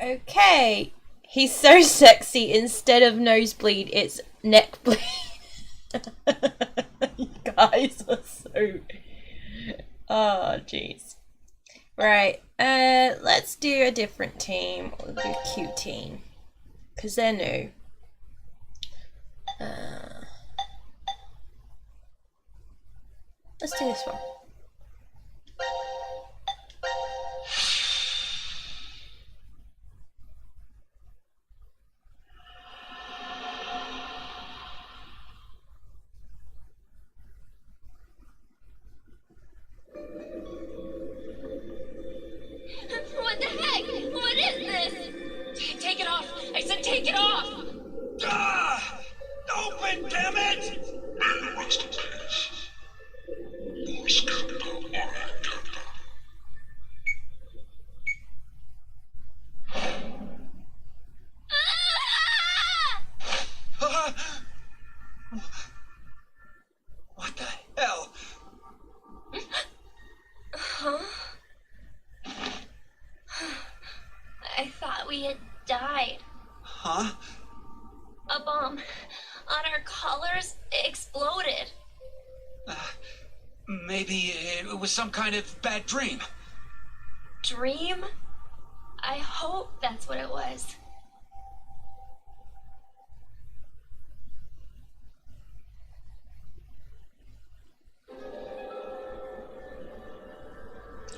Okay. He's so sexy. Instead of nosebleed, it's neck bleed. You guys are so... Oh, jeez. Right. Let's do a different team. We'll do cute team. Because they're new. Let's do this one. What the heck? What is this? Take it off! I said take it off! Ah! Open, damn it! And the rest of this. Morse capital, alright, capital. What the hell? Huh? I thought we had died. Huh? A bomb on our collars exploded. Maybe it was some kind of bad dream. Dream? I hope that's what it was.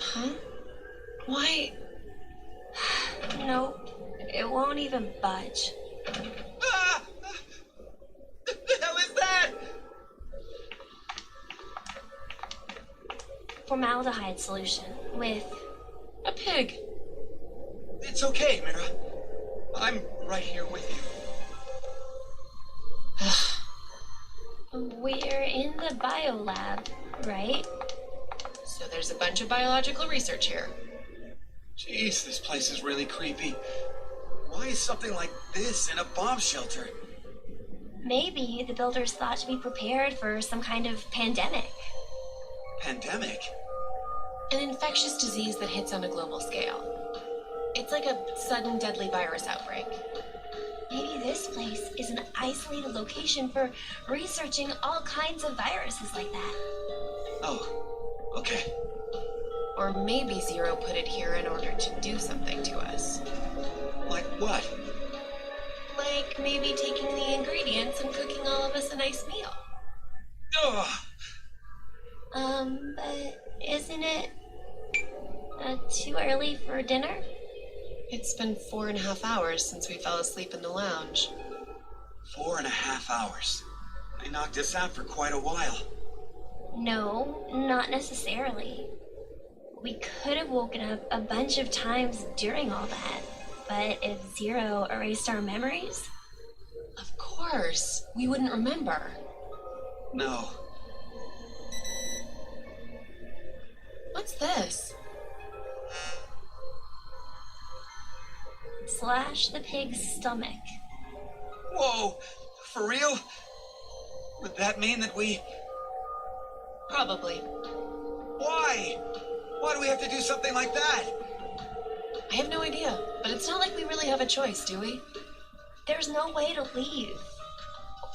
Huh? Why? No, it won't even budge. Ah! The hell is that? Formaldehyde solution with... A pig. It's okay, Mira. I'm right here with you. We're in the biolab, right? So there's a bunch of biological research here. Jeez, this place is really creepy. Why is something like this in a bomb shelter? Maybe the builders thought to be prepared for some kind of pandemic. Pandemic? An infectious disease that hits on a global scale. It's like a sudden deadly virus outbreak. Maybe this place is an isolated location for researching all kinds of viruses like that. Oh, okay. Or maybe Zero put it here in order to do something to us. Like what? Like maybe taking the ingredients and cooking all of us a nice meal. Ugh. But isn't it too early for dinner? It's been 4.5 hours since we fell asleep in the lounge. 4.5 hours. They knocked us out for quite a while. No, not necessarily. We could have woken up a bunch of times during all that, but if Zero erased our memories... Of course, we wouldn't remember. No. What's this? Slash the pig's stomach. Whoa! For real? Would that mean that we... Probably. Why? Why do we have to do something like that? I have no idea, but it's not like we really have a choice, do we? There's no way to leave.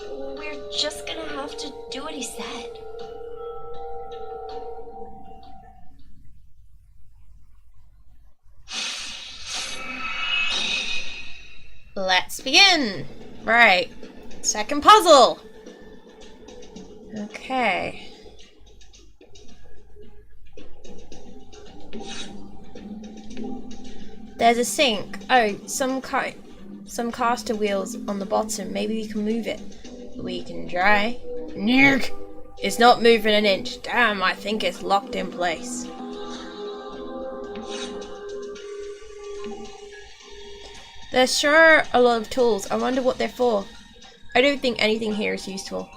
We're just gonna have to do what he said. Let's begin. Right. Second puzzle. Okay. There's a sink. Oh, some caster wheels on the bottom. Maybe we can move it. We can try. Nuke! It's not moving an inch. Damn, I think it's locked in place. There's sure a lot of tools. I wonder what they're for. I don't think anything here is useful.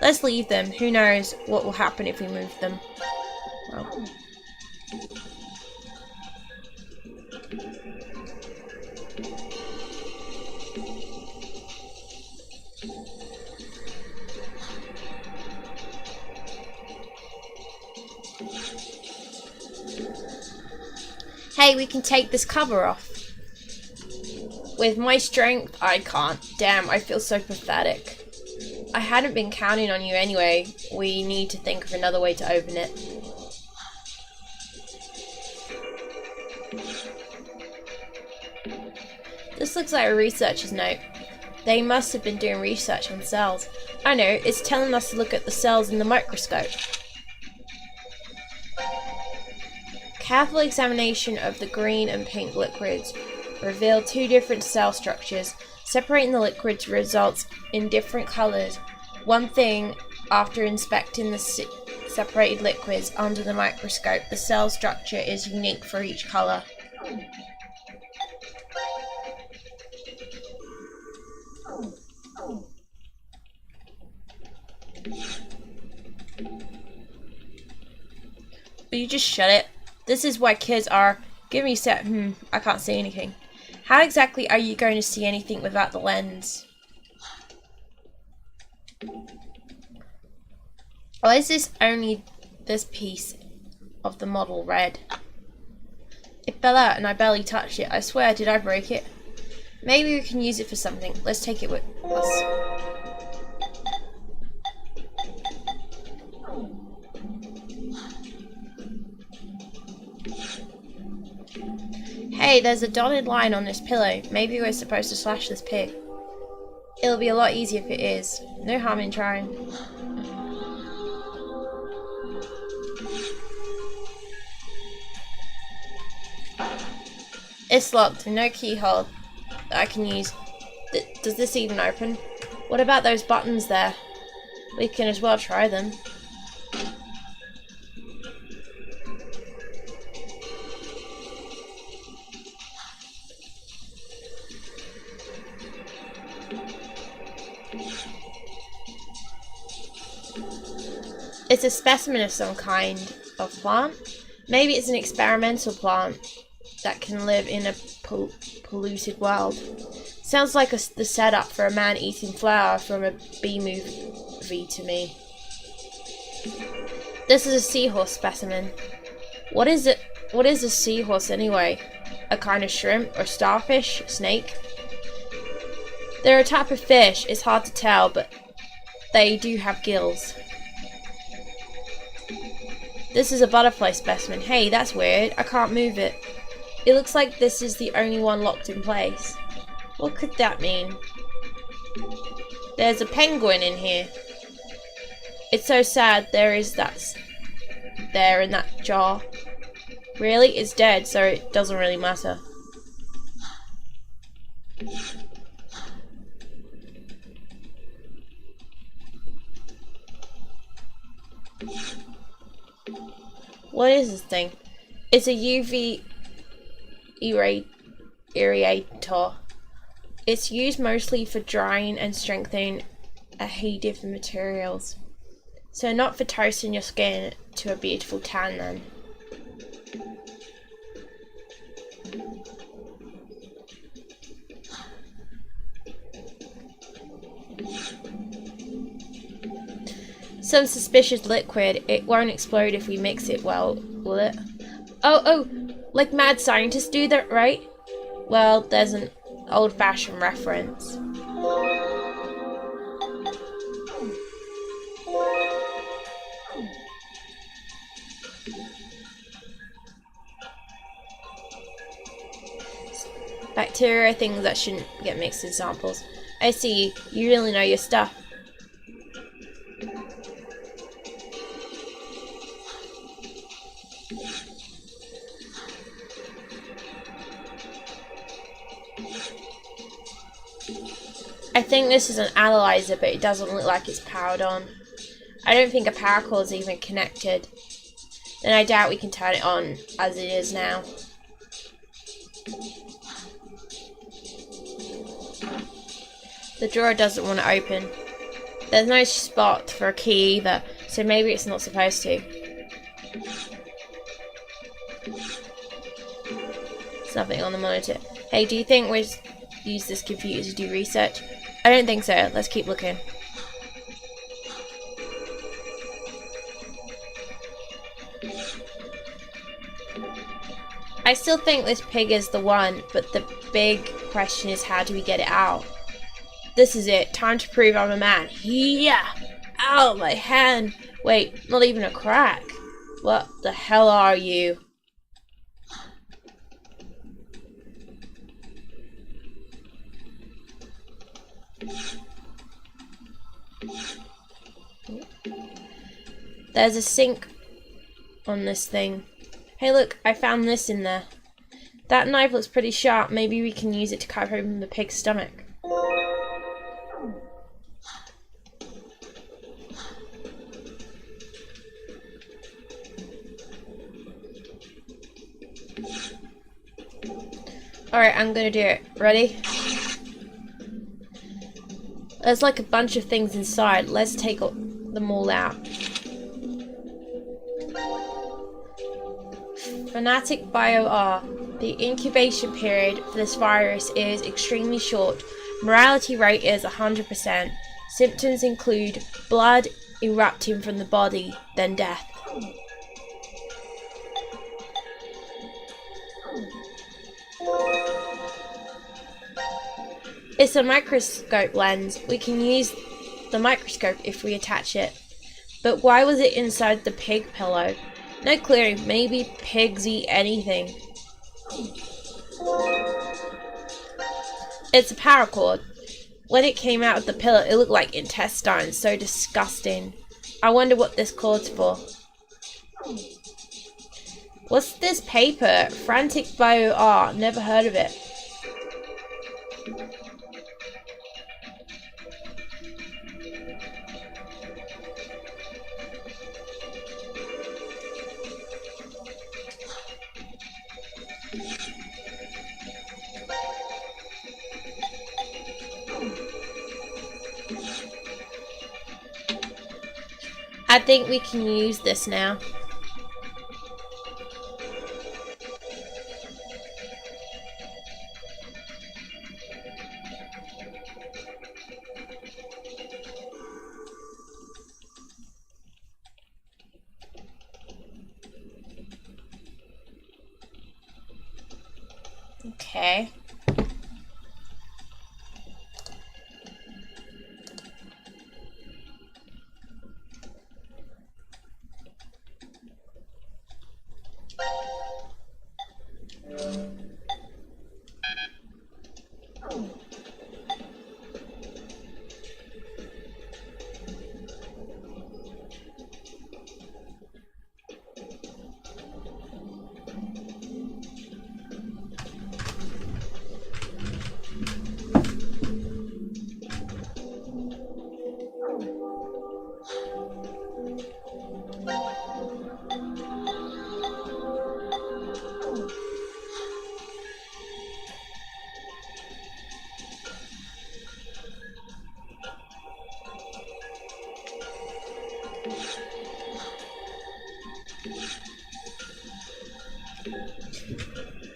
Let's leave them. Who knows what will happen if we move them. Well. Hey, we can take this cover off. With my strength, I can't. Damn, I feel so pathetic. I hadn't been counting on you anyway. We need to think of another way to open it. This looks like a researcher's note. They must have been doing research on cells. I know, it's telling us to look at the cells in the microscope. Careful examination of the green and pink liquids revealed two different cell structures. Separating the liquids results in different colours. One thing, after inspecting the separated liquids under the microscope, the cell structure is unique for each colour. Will you just shut it? This is why kids are... Give me a sec. I can't see anything. How exactly are you going to see anything without the lens? Or is this only this piece of the model red? It fell out and I barely touched it. I swear, did I break it? Maybe we can use it for something. Let's take it with us. Hey, there's a dotted line on this pillow. Maybe we're supposed to slash this pig. It'll be a lot easier if it is. No harm in trying. It's locked and no keyhole that I can use. Does this even open? What about those buttons there? We can as well try them. It's a specimen of some kind of plant. Maybe it's an experimental plant that can live in a polluted world. Sounds like the setup for a man eating flour from a B movie to me. This is a seahorse specimen. What is it? What is a seahorse anyway? A kind of shrimp or starfish? Snake? They're a type of fish. It's hard to tell, but they do have gills. This is a butterfly specimen. Hey, that's weird. I can't move it. It looks like this is the only one locked in place. What could that mean? There's a penguin in here. It's so sad there is that there in that jar. Really? It's dead, so it doesn't really matter. What is this thing? It's a UV irradiator. It's used mostly for drying and strengthening adhesive materials. So not for toasting your skin to a beautiful tan then. Some suspicious liquid. It won't explode if we mix it well, will it? Oh, like mad scientists do that, right? Well, there's an old-fashioned reference. Bacteria are things that shouldn't get mixed in samples. I see, you really know your stuff. I think this is an analyzer, but it doesn't look like it's powered on. I don't think a power cord is even connected. Then I doubt we can turn it on as it is now. The drawer doesn't want to open. There's no spot for a key either, so maybe it's not supposed to. There's nothing on the monitor. Hey, do you think we'll use this computer to do research? I don't think so. Let's keep looking. I still think this pig is the one, but the big question is how do we get it out? This is it. Time to prove I'm a man. Yeah! Ow, my hand! Wait, not even a crack. What the hell are you? There's a sink on this thing. Hey look, I found this in there. That knife looks pretty sharp. Maybe we can use it to cut open the pig's stomach. Alright, I'm gonna do it. Ready? There's like a bunch of things inside. Let's take them all out. Fanatic Bio R. The incubation period for this virus is extremely short. Mortality rate is 100%. Symptoms include blood erupting from the body, then death. It's a microscope lens. We can use the microscope if we attach it. But why was it inside the pig pillow? No clue. Maybe pigs eat anything. It's a paracord. When it came out of the pillow, it looked like intestines. So disgusting. I wonder what this cord's for. What's this paper? Frantic Bio R. Never heard of it. I think we can use this now. Okay.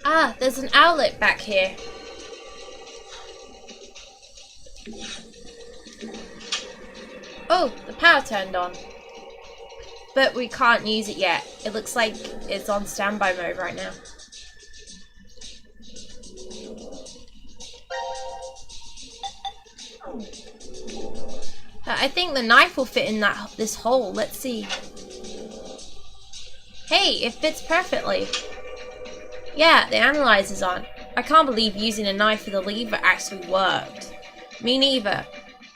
Ah, there's an outlet back here. Oh, the power turned on. But we can't use it yet. It looks like it's on standby mode right now. I think the knife will fit in this hole. Let's see. Hey, it fits perfectly. Yeah, the analyzer's on. I can't believe using a knife with a lever actually worked. Me neither.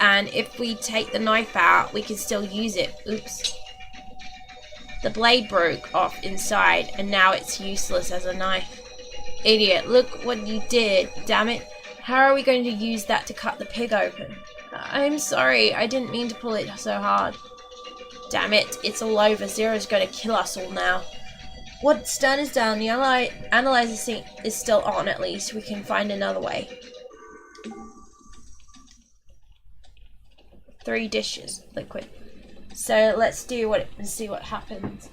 And if we take the knife out, we can still use it. Oops. The blade broke off inside, and now it's useless as a knife. Idiot, look what you did. Damn it. How are we going to use that to cut the pig open? I'm sorry, I didn't mean to pull it so hard. Damn it, it's all over. Zero's going to kill us all now. What's done is done. The analyzer is still on at least. We can find another way. 3 dishes, liquid. So let's do it and see what happens.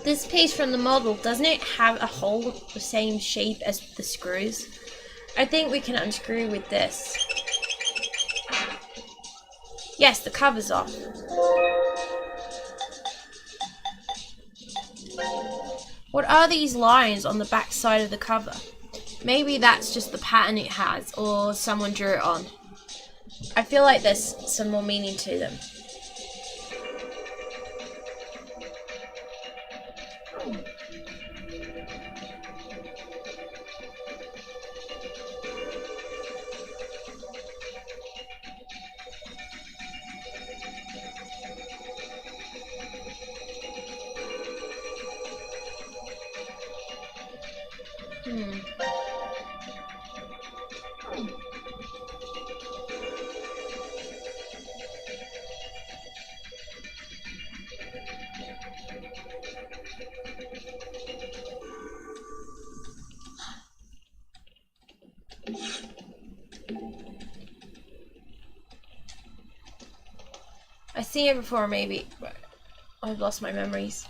this piece from the model, doesn't it have a hole the same shape as the screws? I think we can unscrew with this. Yes, the cover's off. What are these lines on the back side of the cover? Maybe that's just the pattern it has, or someone drew it on. I feel like there's some more meaning to them. I've seen it before, maybe, but I've lost my memories.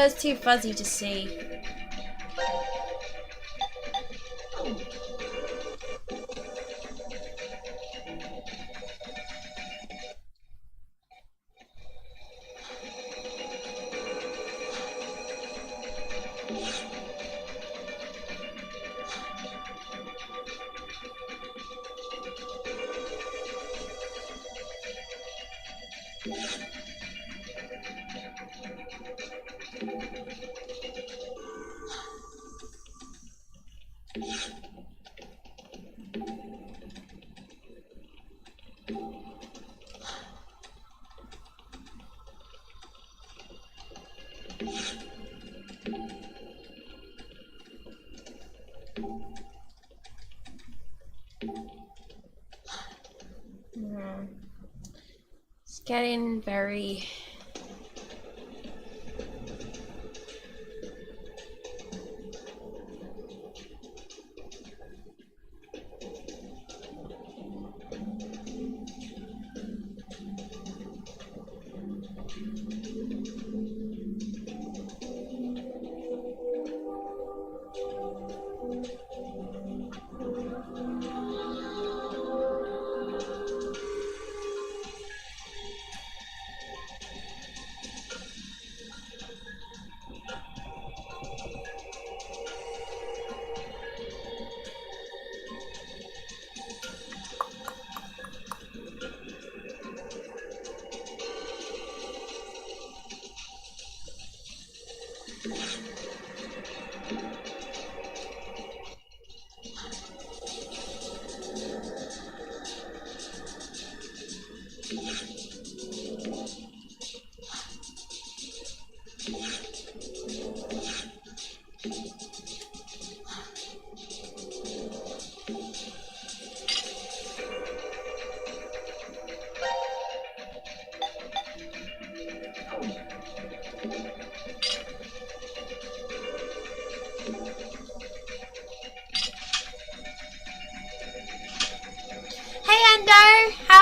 It's too fuzzy to see. It's getting very...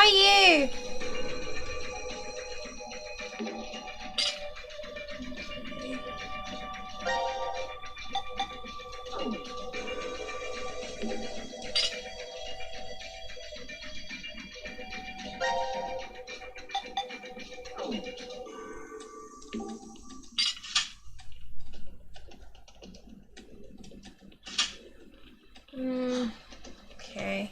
are you? Okay.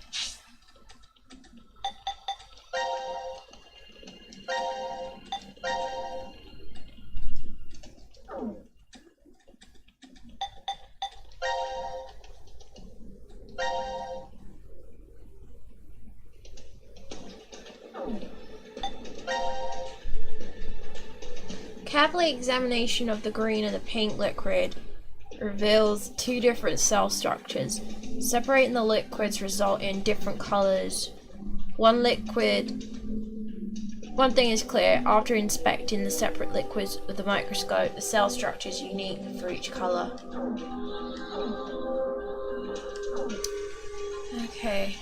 Careful examination of the green and the pink liquid reveals two different cell structures. Separating the liquids result in different colors. One thing is clear, after inspecting the separate liquids with the microscope, the cell structure is unique for each color. Okay.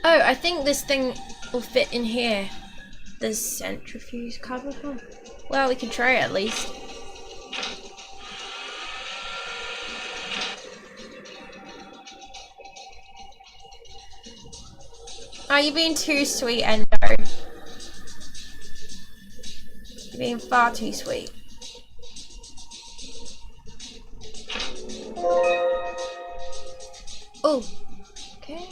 Oh, I think this thing will fit in here. The centrifuge cover? Huh. Well, we can try it at least. Oh, you're being too sweet, Endo. You're being far too sweet. Oh, okay.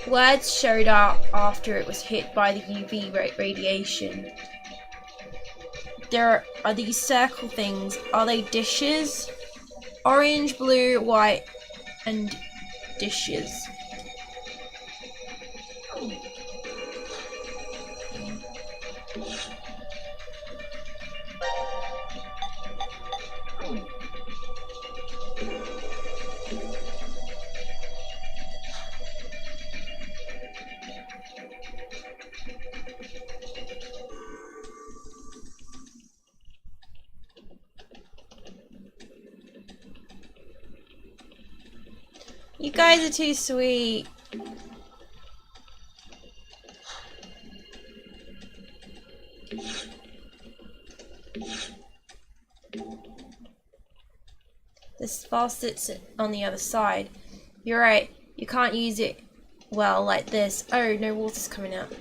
Words showed up after it was hit by the UV radiation. There are these circle things. Are they dishes? Orange, blue, white, and dishes. You guys are too sweet. This faucet's on the other side. You're right, you can't use it well like this. Oh, no water's coming out.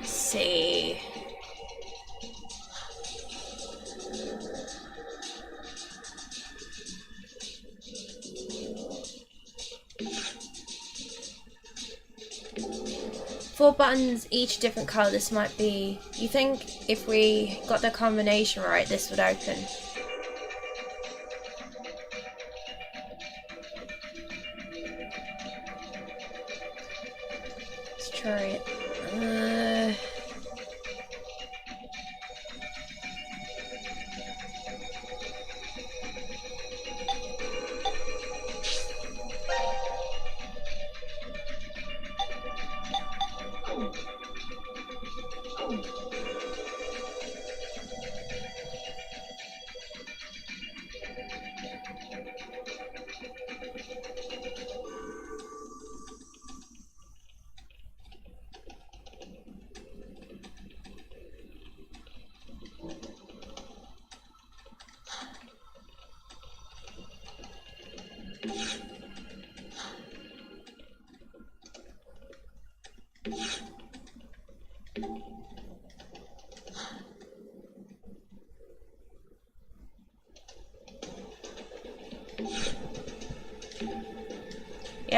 See. Four buttons, each different color. This might be. You think if we got the combination right, this would open? Let's try it.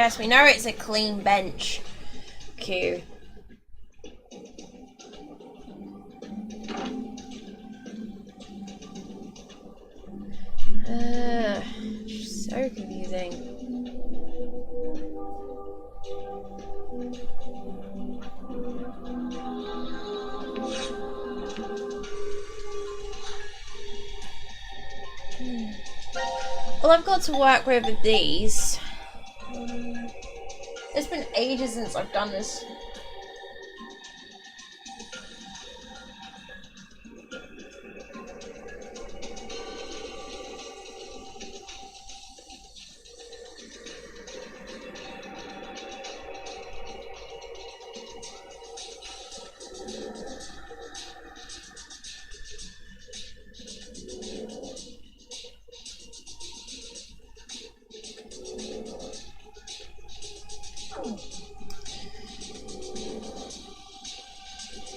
Yes, we know it's a clean bench. Q. So confusing. Well, I've got to work with these. It's been ages since I've done this.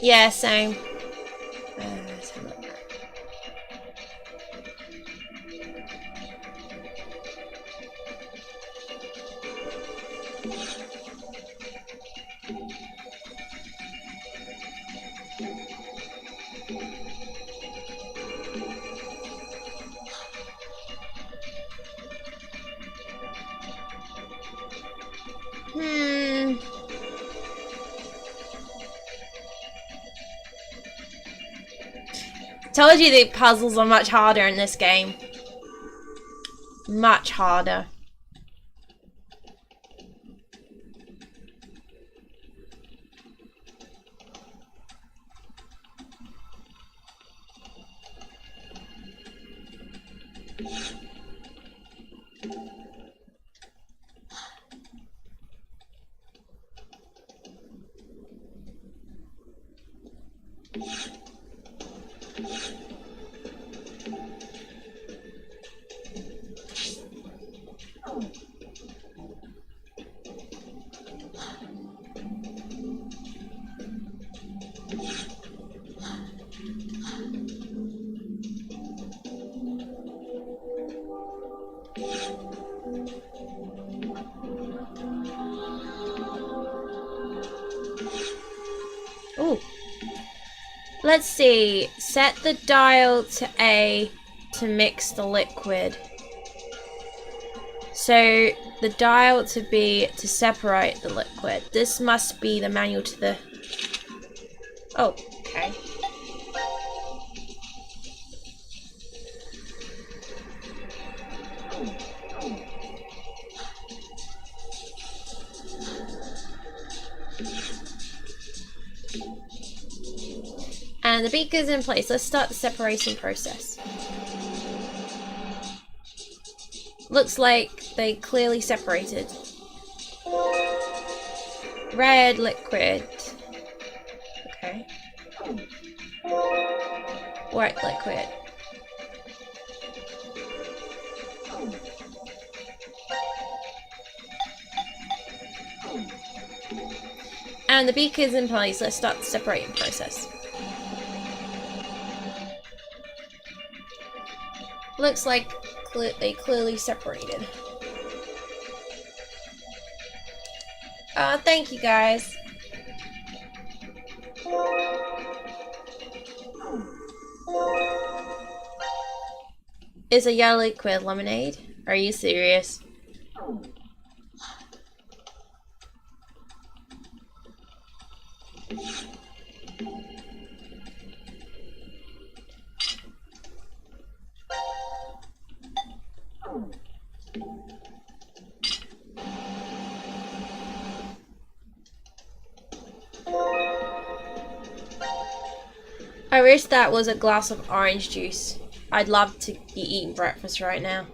Yeah, same. Let's have a look. Told you the puzzles are much harder in this game. Much harder. Ooh. Let's see. Set the dial to A to mix the liquid. So the dial to B to separate the liquid. This must be the manual to the... Oh, okay. And the beaker's in place. Let's start the separation process. Looks like they clearly separated. Red liquid. Okay. White liquid. And the beaker's in place. Let's start the separating process. Looks like they clearly separated. Thank you guys. Is a yellow liquid lemonade? Are you serious? I wish that was a glass of orange juice. I'd love to be eating breakfast right now.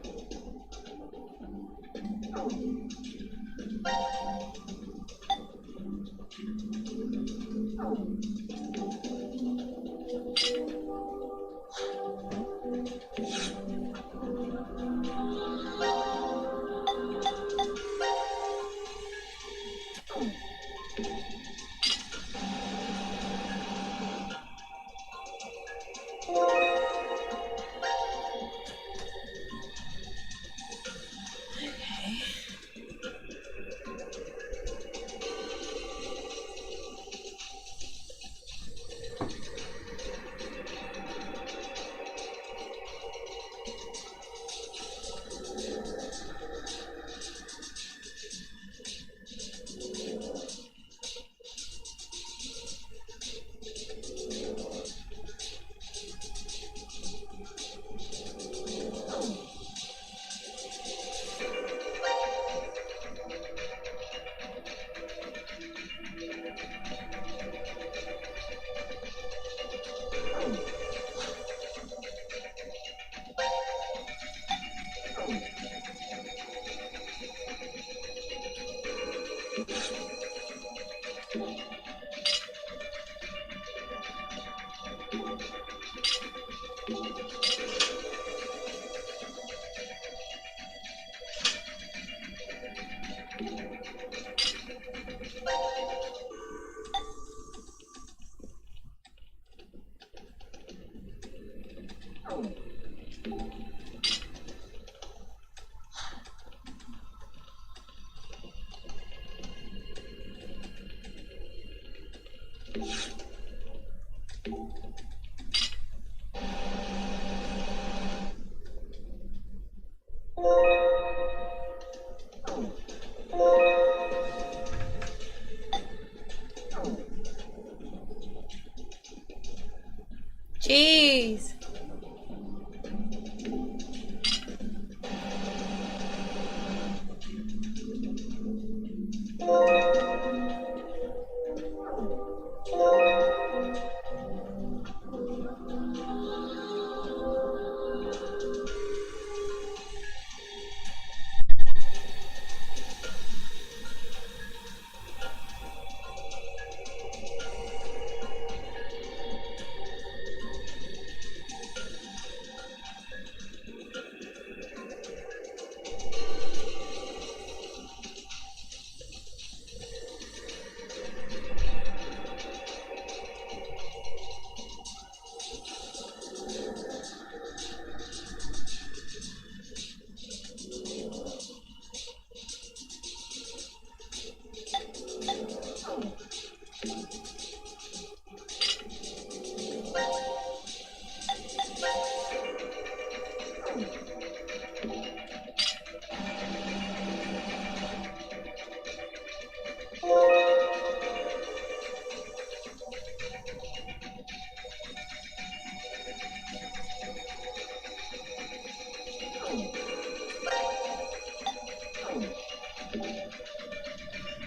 Jeez.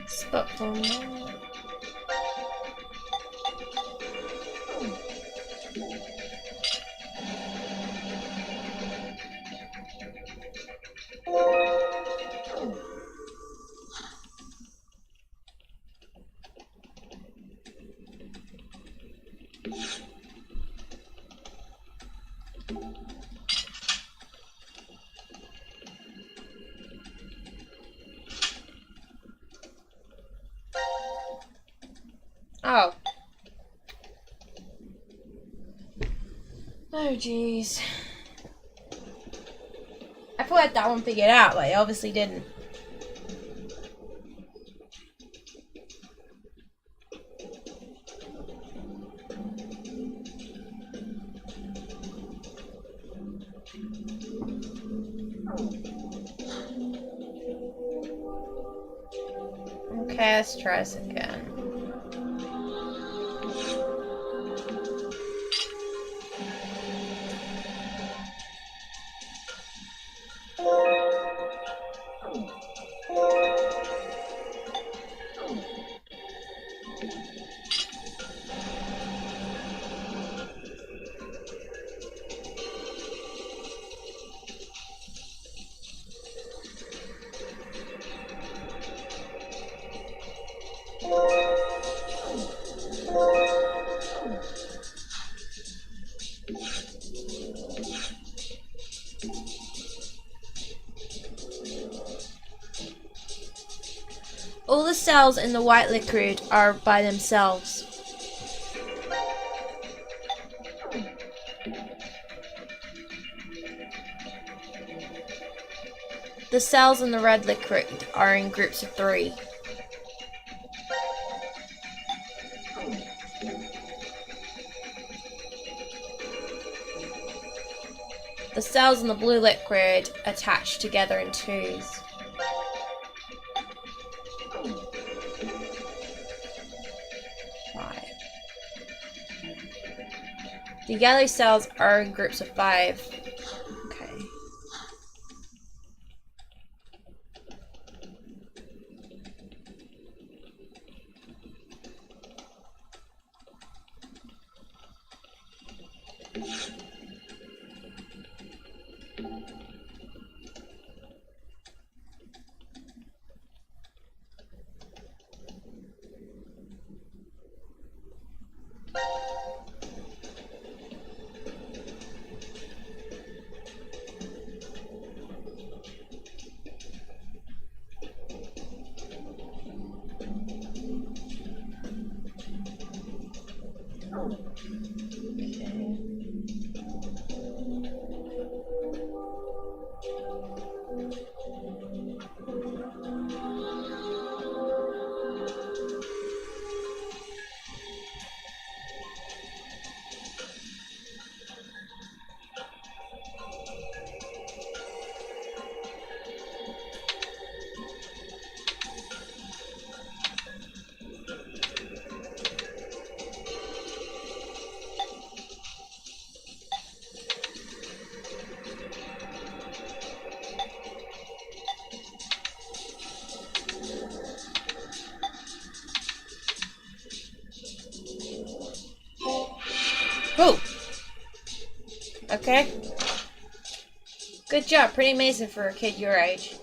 Spot on that. Oh. Oh, jeez. I thought I had that one figured out, but I obviously didn't. Okay, let's try this again. All the cells in the white liquid are by themselves. The cells in the red liquid are in groups of 3. The cells in the blue liquid attach together in 2s. The yellow cells are in groups of 5. Okay. Oh! Okay. Good job, pretty amazing for a kid your age.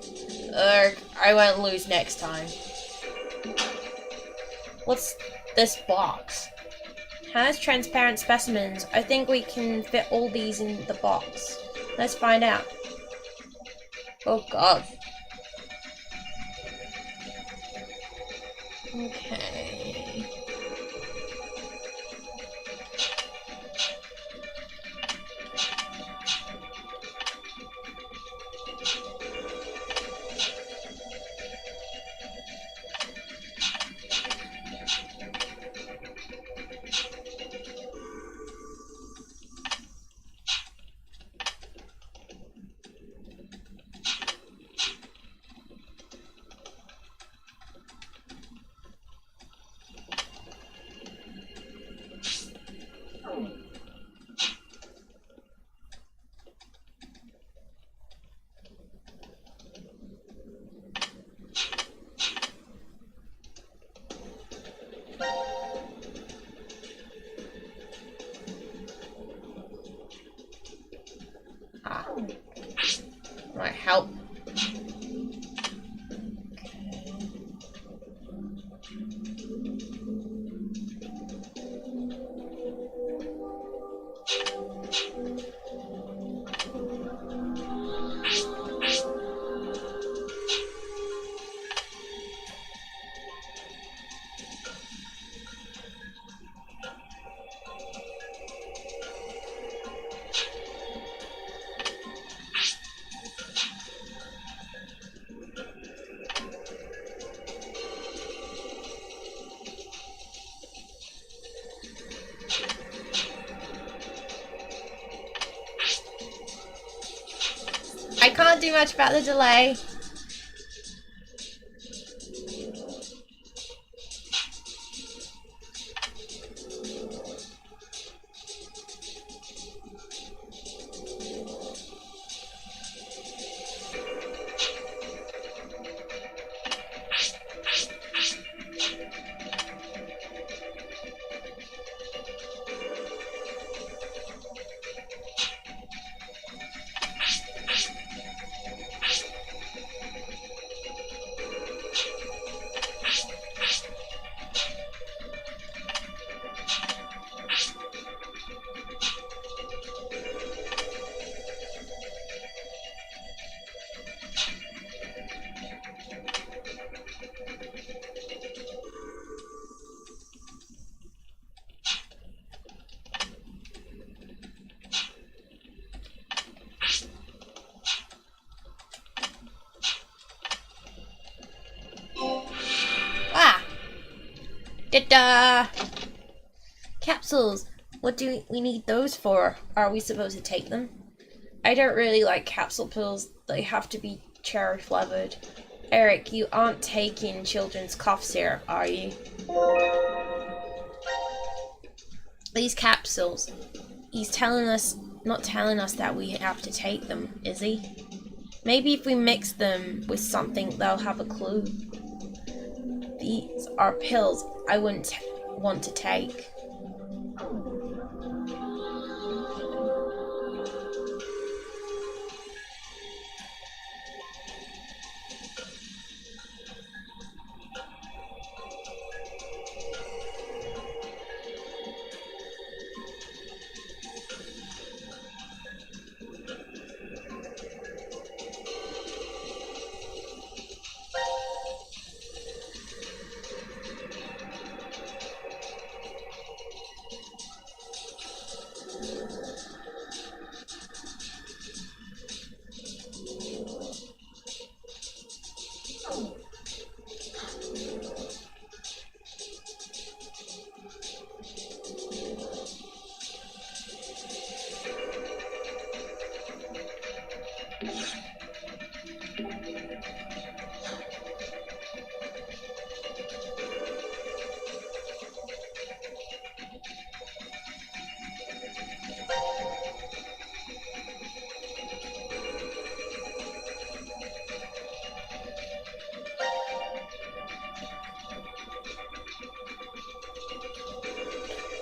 I won't lose next time. What's this box? Has transparent specimens. I think we can fit all these in the box. Let's find out. Oh god. Okay. Might help. I can't do much about the delay. Ah! Ta-da! Capsules. What do we need those for? Are we supposed to take them? I don't really like capsule pills. They have to be cherry flavored. Eric, you aren't taking children's cough syrup, are you? These capsules. He's telling us, not telling us that we have to take them, is he? Maybe if we mix them with something, they'll have a clue. These are pills I wouldn't want to take.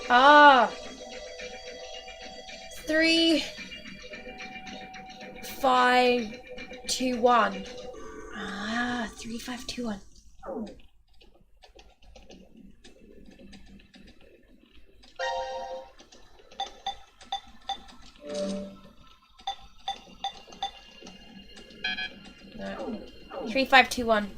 Ah! 3, 5, 2, 1. Ah, 3, 5, 2, 1. No. 3, 5, 2, 1.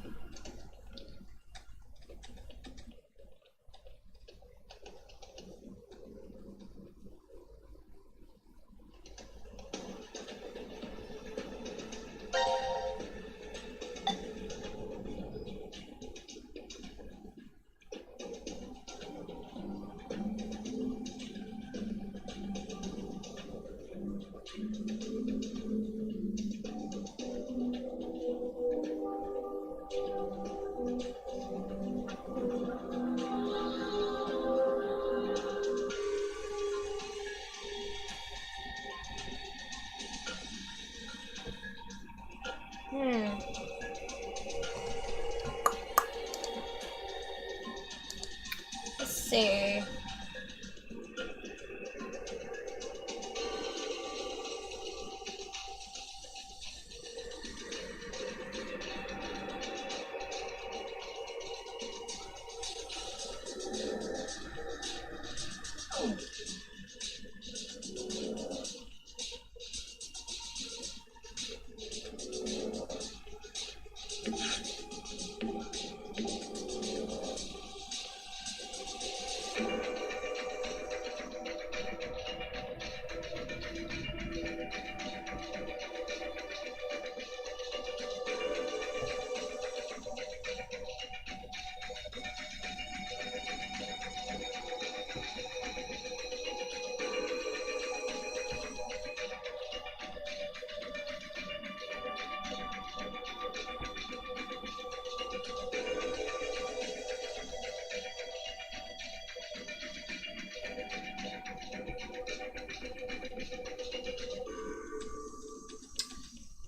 Let's see.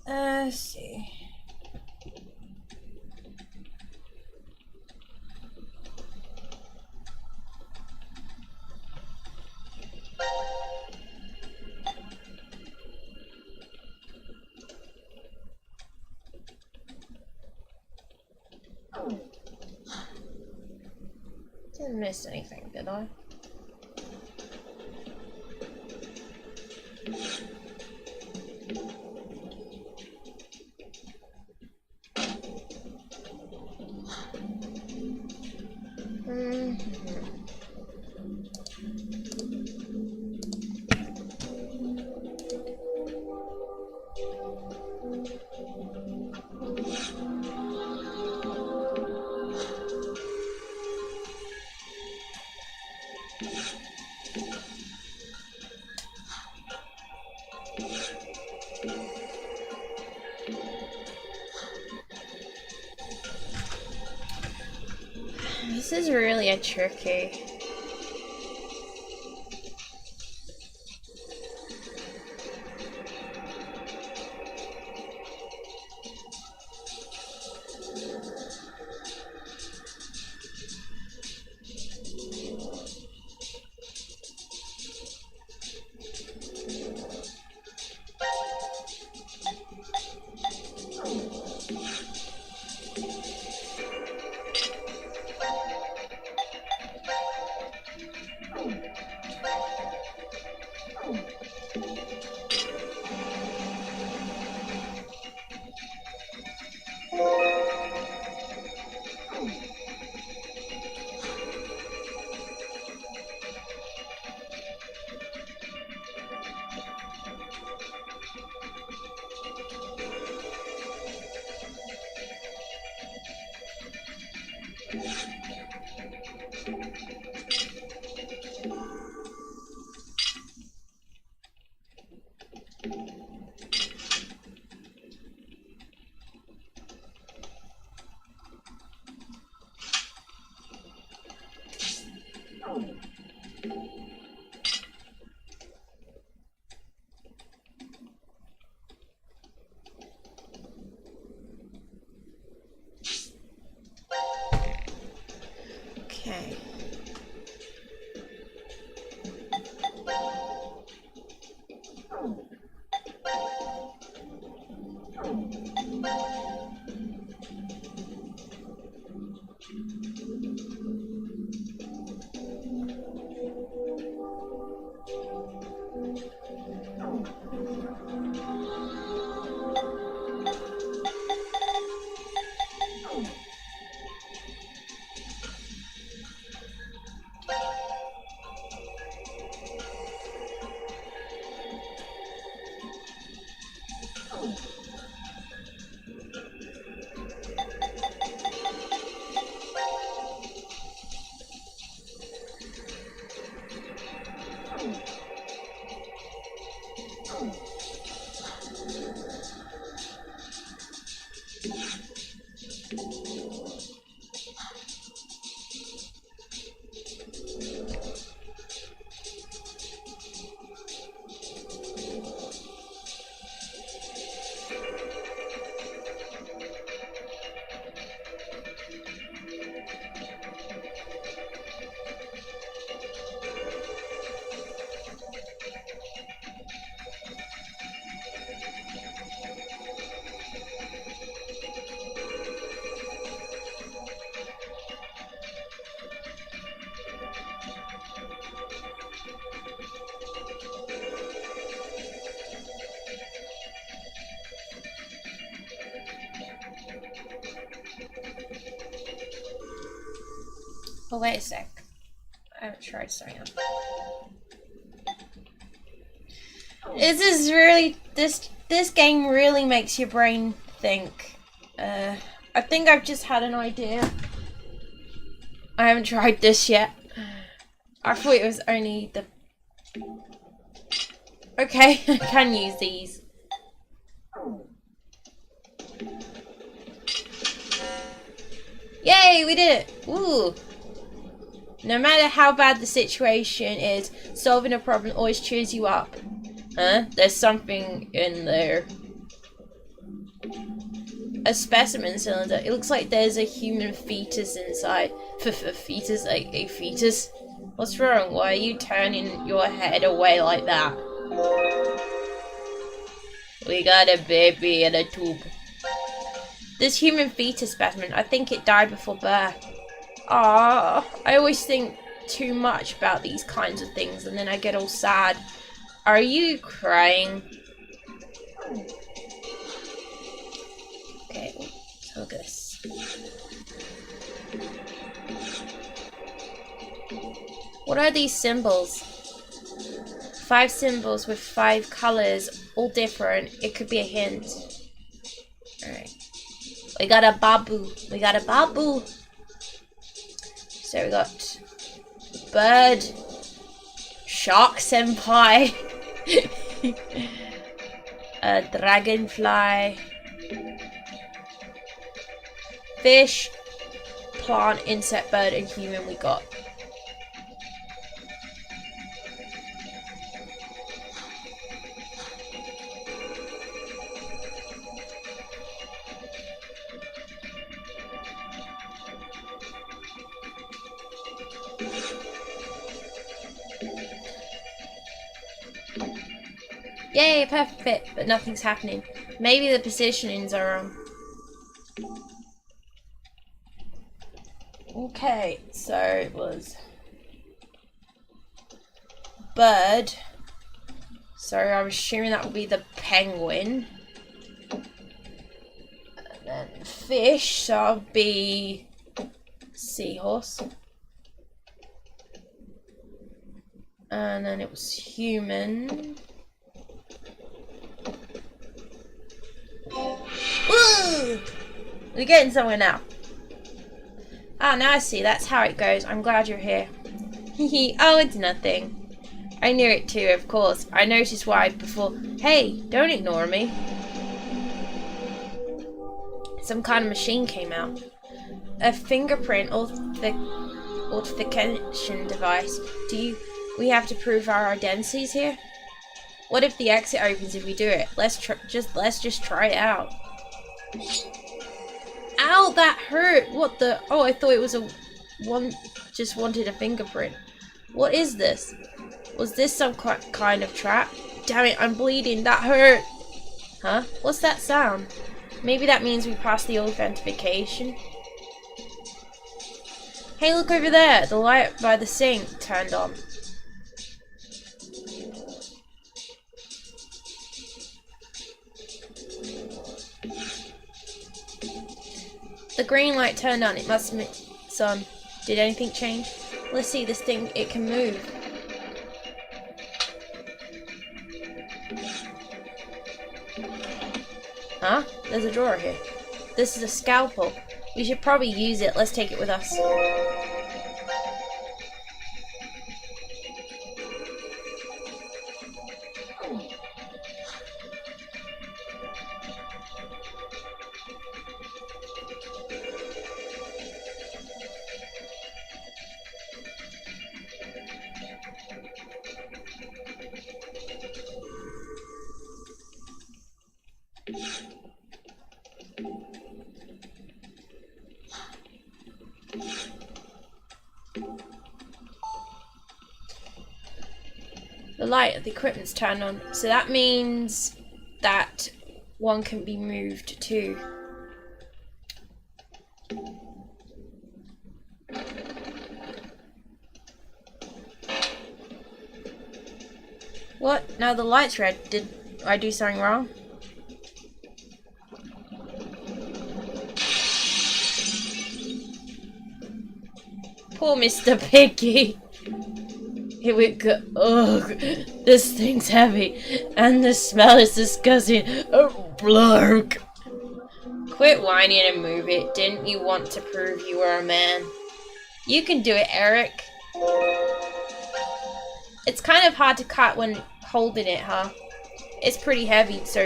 Let's see. Didn't miss anything, did I? This is really a tricky. Oh, wait a sec. I haven't tried starting up. This is really, this game really makes your brain think. I think I've just had an idea. I haven't tried this yet. I thought it was only the... Okay, I can use these. Yay, we did it! Ooh. No matter how bad the situation is, solving a problem always cheers you up. Huh? There's something in there. A specimen cylinder. It looks like there's a human fetus inside. Fetus? A fetus? What's wrong? Why are you turning your head away like that? We got a baby in a tube. This human fetus specimen, I think it died before birth. Ah, I always think too much about these kinds of things and then I get all sad. Are you crying? Okay, let's look at this. What are these symbols? 5 symbols with 5 colors, all different. It could be a hint. Alright. We got a babu. We got a babu. So we got bird, shark senpai, a dragonfly, fish, plant, insect, bird, and human we got. Yay, perfect fit, but nothing's happening. Maybe the positionings are wrong. Okay, so it was bird. So I'm assuming that would be the penguin. And then fish, so that'll be seahorse. And then it was human. Woo! We're getting somewhere now. Ah, now I see. That's how it goes. I'm glad you're here. Hehe. Oh, it's nothing. I knew it too, of course. I noticed why before. Hey, don't ignore me. Some kind of machine came out. A fingerprint authentication device. We have to prove our identities here? What if the exit opens if we do it? Let's just try it out. Ow, that hurt. What the? Oh, I thought it was just wanted a fingerprint. What is this? Was this some kind of trap? Damn it, I'm bleeding. That hurt. Huh? What's that sound? Maybe that means we passed the authentication. Hey, look over there. The light by the sink turned on. The green light turned on. It must be sun. Did anything change? Let's see this thing. It can move. Huh? There's a drawer here. This is a scalpel. We should probably use it. Let's take it with us. The light of the equipment's turned on, so that means that one can be moved too. What? Now the light's red. Did I do something wrong? Poor Mr. Piggy. It would go. Ugh, this thing's heavy, and the smell is disgusting. Oh, blurk. Quit whining and move it. Didn't you want to prove you were a man? You can do it, Eric. It's kind of hard to cut when holding it, huh? It's pretty heavy, so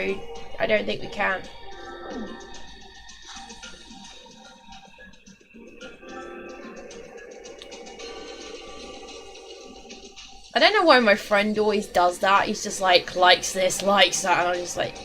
I don't think we can. I don't know why my friend always does that. He's just like, likes this, likes that, and I'm just like...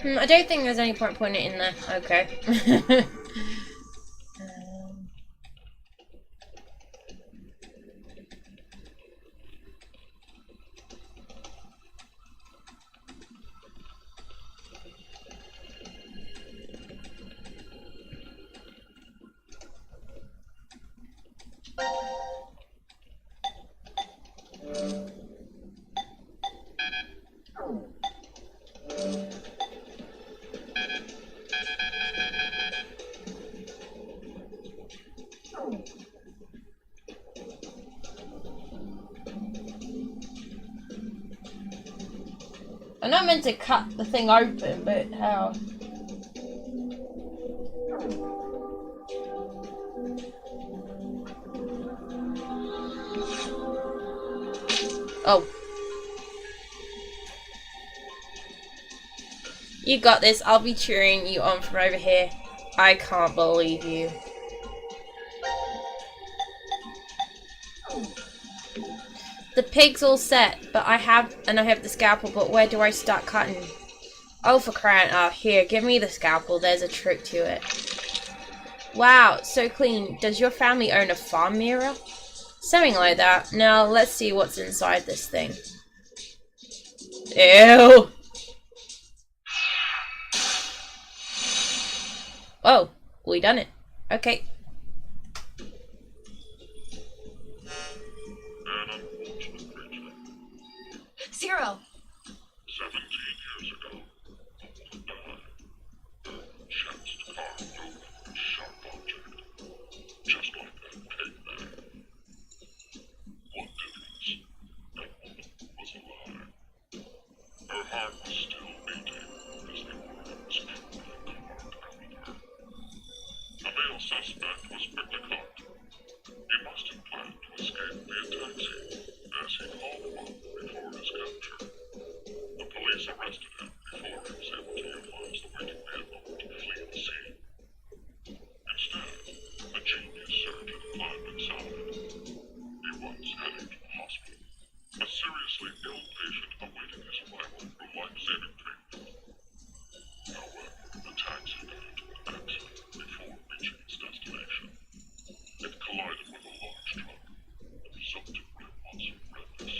I don't think there's any point putting it in there. Okay. I'm not meant to cut the thing open, but how? Oh. You got this. I'll be cheering you on from over here. I can't believe you. The pig's all set, but I have the scalpel, but where do I start cutting? Oh, for crying out, here, give me the scalpel, there's a trick to it. Wow, so clean. Does your family own a farm mirror? Something like that. Now, let's see what's inside this thing. Ew! Oh, we done it. Okay. Zero. 17 years ago, died. Chanced to carve open a sharp object, just like that pig there. One difference, that woman was alive. Her heart was still beating as the organs truly carved out of her. The male suspect was quickly caught. He must have planned to escape via taxi, as he called one before his capture. The police arrested him before he was able to utilize the waiting vehicle to flee the scene. Instead, the genius surgeon climbed inside. He was heading to the hospital. A seriously ill patient awaiting his arrival for life-saving treatment. However, the taxi got into an accident before reaching its destination. It collided with a large truck. The resulting red was horrendous.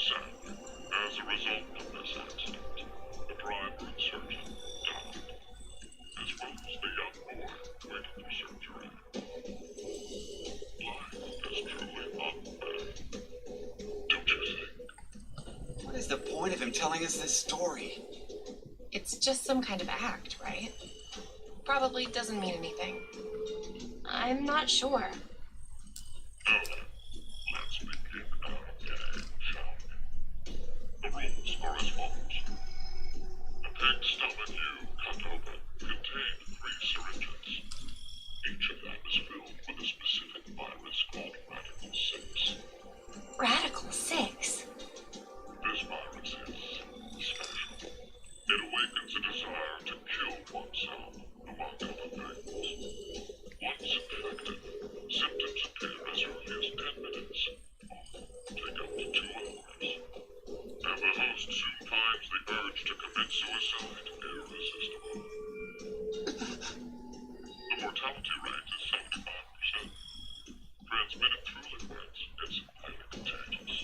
Sadly, as a result of this accident, the driver and surgeon died, as well as the young boy waiting for surgery. Life is truly unfair, don't you think? What is the point of him telling us this story? It's just some kind of act, right? Probably doesn't mean anything. I'm not sure. Now then, let's begin our game, shall we? The rules are as follows. The pig's stomach you cut open contained 3 syringes. Each of them is filled with a specific virus called Radical 6. Radical 6? This virus is special. It awakens a desire to mortality rate is 75%. Transmitted through liquids, it's highly contagious.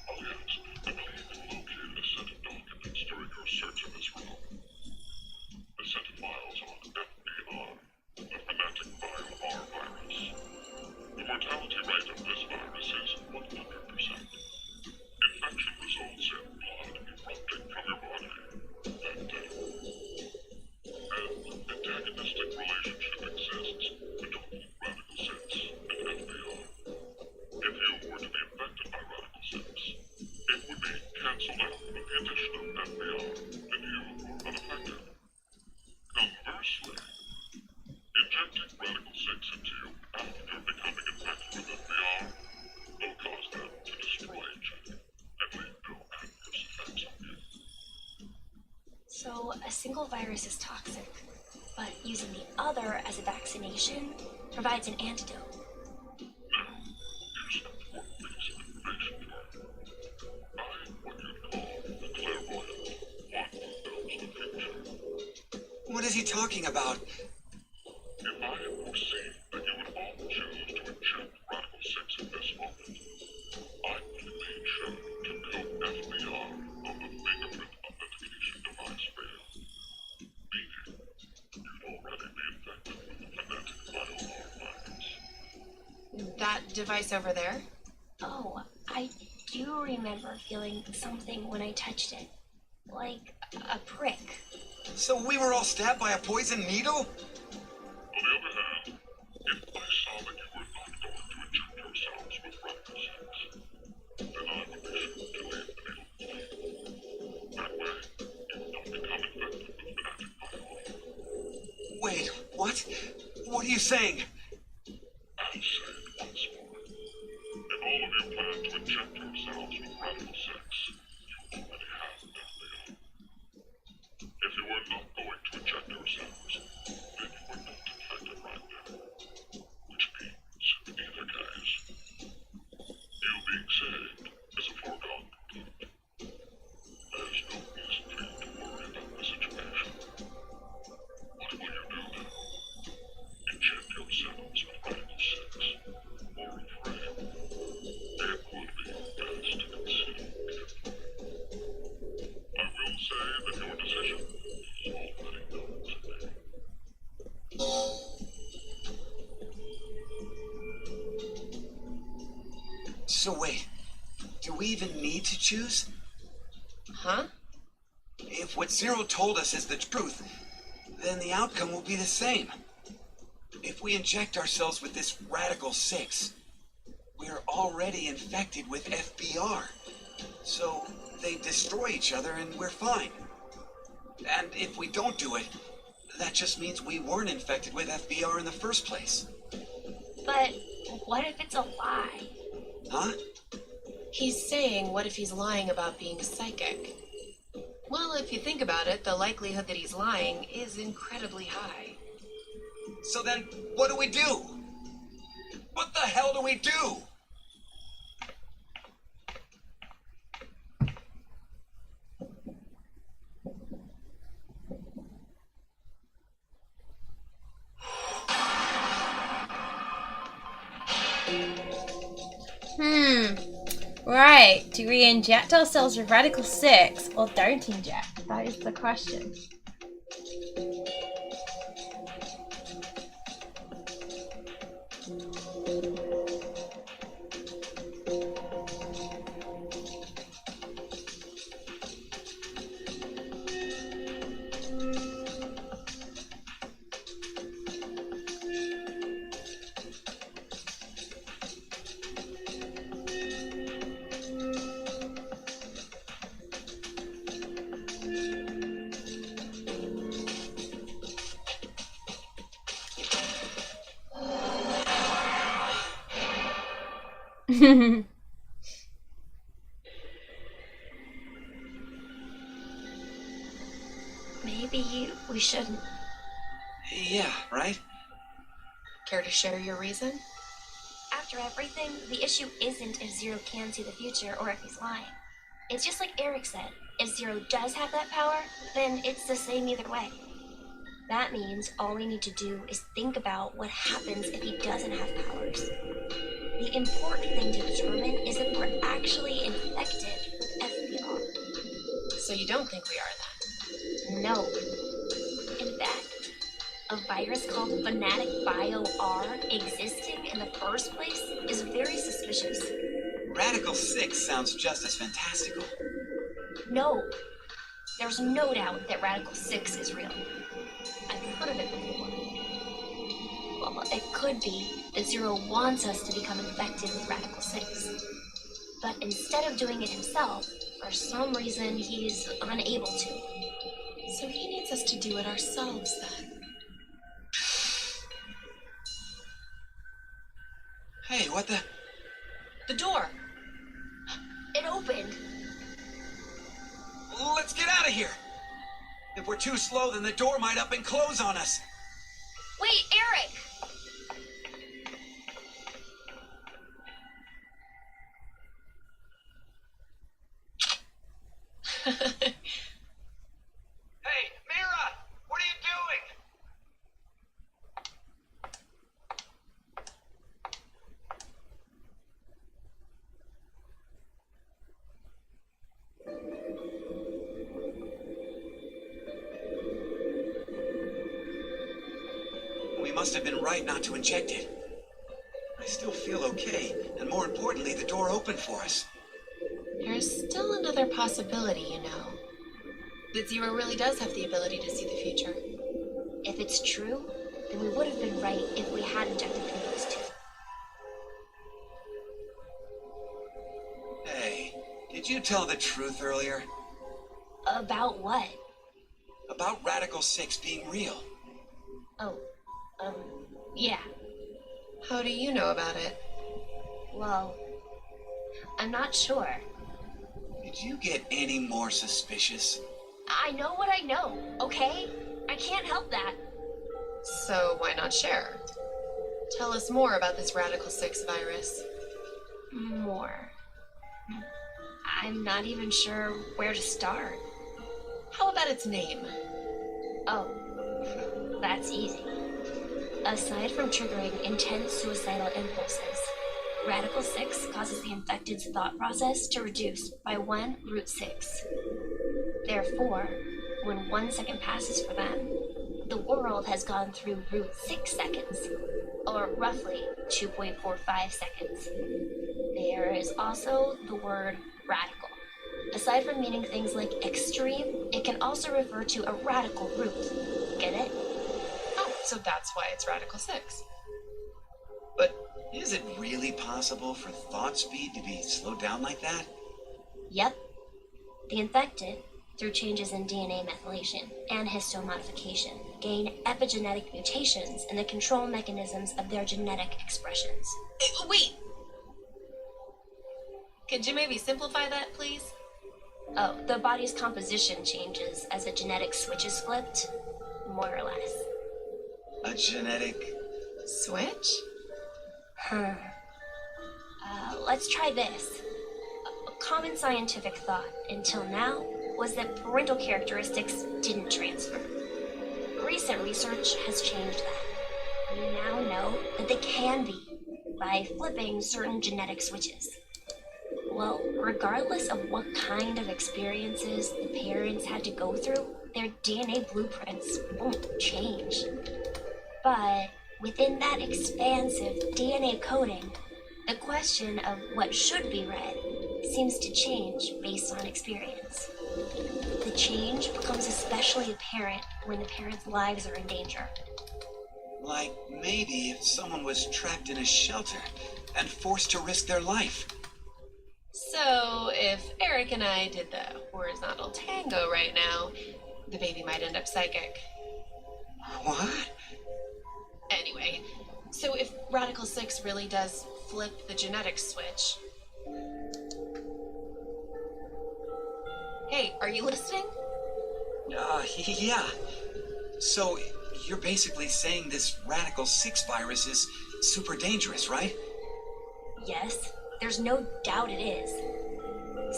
Oh yes, I believe you located a set of documents during your search of this room. A set of files on FBR, the Fanatic Viral R virus. The mortality rate of this virus is 100%. Infection results in blood erupting from your body and death. An antagonistic relationship exists between Radical 6 and FBR. If you were to be infected by Radical 6, it would be cancelled out with the addition of FBR, and you are unaffected. Conversely, injecting Radical 6 into you after becoming infected with FBR will cause them to destroy each other and leave no adverse effects on you. So, a single virus is toxic, but using the other as a vaccination provides an antidote. Now, here's an important piece of information for you. I'm what you'd call a clairvoyant, one who knows the future. What is he talking about? If I had foreseen that you would all choose to inject Radical 6 at this moment, I would have made sure to coat FBR on the fingerprint authentication device for you. Meaning, you'd already be infected with the Fanatic Viral R virus. That device over there? Oh, I do remember feeling something when I touched it. Like a prick. So we were all stabbed by a poison needle? On the other hand, if I saw that you were not going to inject yourselves with Radical 6, then I would be sure to leave the needle behind. That way, you would not become infected with Fanatic Viral R. Wait, what? What are you saying? I'll say it once more. If all of you plan to inject yourselves with Radical 6, you already have FBR. If you are not going to inject yourselves, then you are not infected right now. Which means, in either case, you being saved is a foregone conclusion. There's no reason for you to worry about the situation. What will you do now? Inject yourselves with Radical 6, or refrain? It would be best to consider carefully. I will say that your decision is already known to me. So wait, do we even need to choose? Huh? If what Zero told us is the truth, then the outcome will be the same. If we inject ourselves with this Radical 6, we're already infected with FBR. So they destroy each other and we're fine. And if we don't do it, that just means we weren't infected with FBR in the first place. But what if it's a lie? Huh? He's saying, what if he's lying about being psychic? Well, if you think about it, the likelihood that he's lying is incredibly high. So then, what do we do? What the hell do we do? Right. Do we inject ourselves with Radical 6 or don't inject? That is the question. Maybe we shouldn't. Yeah, right? Care to share your reason? After everything, the issue isn't if Zero can see the future or if he's lying. It's just like Eric said. If Zero does have that power, then it's the same either way. That means all we need to do is think about what happens if he doesn't have powers. The important thing to determine is if we're actually infected with FBR. So you don't think we are then? No. In fact, a virus called Fanatic Bio R existing in the first place is very suspicious. Radical 6 sounds just as fantastical. No. There's no doubt that Radical 6 is real. I've heard of it before. Well, it could be that Zero wants us to become infected with Radical 6. But instead of doing it himself, for some reason he's unable to. So he needs us to do it ourselves then. Hey, what the? The door! It opened! Let's get out of here! If we're too slow, then the door might up and close on us. Wait, Eric! Hey, Mira! What are you doing? We must have been right not to inject it. I still feel okay, and more importantly, the door opened for us. There's still another possibility, you know. That Zero really does have the ability to see the future. If it's true, then we would have been right if we had injected Phoenix too. Hey, did you tell the truth earlier? About what? About Radical 6 being real? Oh, yeah. How do you know about it? Well, I'm not sure. Did you get any more suspicious? I know what I know, okay? I can't help that. So why not share? Tell us more about this Radical 6 virus. More. I'm not even sure where to start. How about its name? Oh, that's easy. Aside from triggering intense suicidal impulses, Radical 6 causes the infected's thought process to reduce by 1√6. Therefore, when 1 second passes for them, the world has gone through √6 seconds, or roughly 2.45 seconds. There is also the word radical. Aside from meaning things like extreme, it can also refer to a radical root. Get it? Oh, so that's why it's Radical 6. But is it really possible for thought speed to be slowed down like that? Yep. The infected, through changes in DNA methylation and histomodification, gain epigenetic mutations in the control mechanisms of their genetic expressions. Wait! Could you maybe simplify that, please? Oh, the body's composition changes as a genetic switch is flipped, more or less. A genetic... Switch? Let's try this. A common scientific thought until now was that parental characteristics didn't transfer. Recent research has changed that. We now know that they can be by flipping certain genetic switches. Well, regardless of what kind of experiences the parents had to go through, their DNA blueprints won't change. But within that expansive DNA coding, the question of what should be read seems to change based on experience. The change becomes especially apparent when the parents' lives are in danger. Like maybe if someone was trapped in a shelter and forced to risk their life. So, if Eric and I did the horizontal tango right now, the baby might end up psychic. What? Anyway, so if Radical 6 really does flip the genetic switch... Hey, are you listening? Yeah. So, you're basically saying this Radical 6 virus is super dangerous, right? Yes, there's no doubt it is.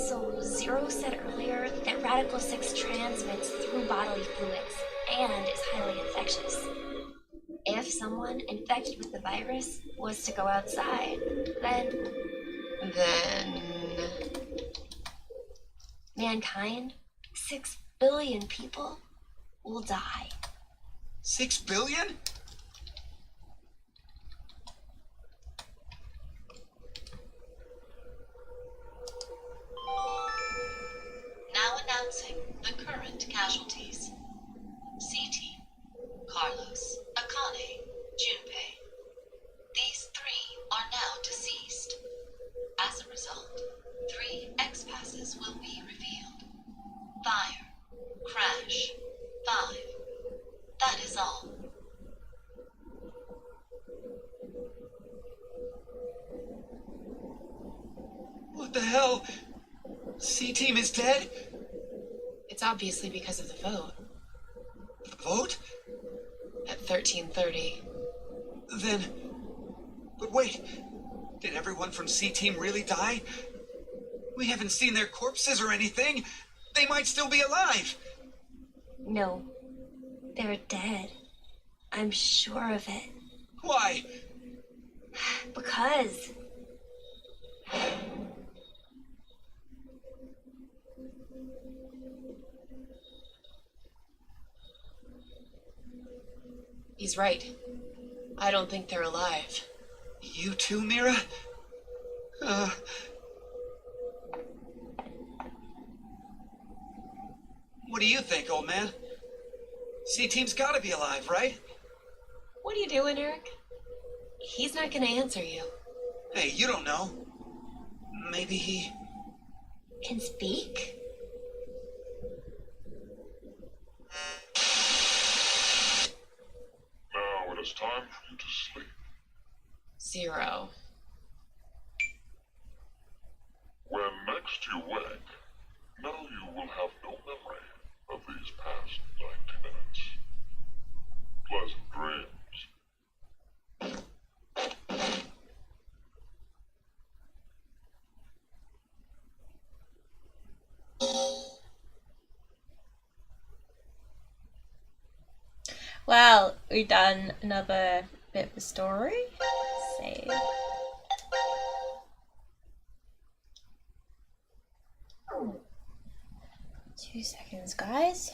So, Zero said earlier that Radical 6 transmits through bodily fluids, and is highly infectious. If someone infected with the virus was to go outside, then Then. mankind, 6 billion people, will die. 6 billion? Now announcing the current casualties. C-Team, Carlos, Akane, Junpei. These 3 are now deceased. As a result, 3 X-passes will be revealed. Fire, crash, 5. That is all. What the hell? C-Team is dead? It's obviously because of the vote. The vote? At 13:30. Then... But wait, did everyone from C-Team really die? We haven't seen their corpses or anything. They might still be alive. No, they're dead. I'm sure of it. Why? Because He's right. I don't think they're alive. You too, Mira? What do you think, old man? C-Team's gotta be alive, right? What are you doing, Eric? He's not gonna answer you. Hey, you don't know. Maybe he... can speak? Now it is time for you to sleep. 0. When next you wake, know you will have no memory of these past 90 minutes. Pleasant dreams. Well, we've done another bit of the story. Save. Two seconds, guys.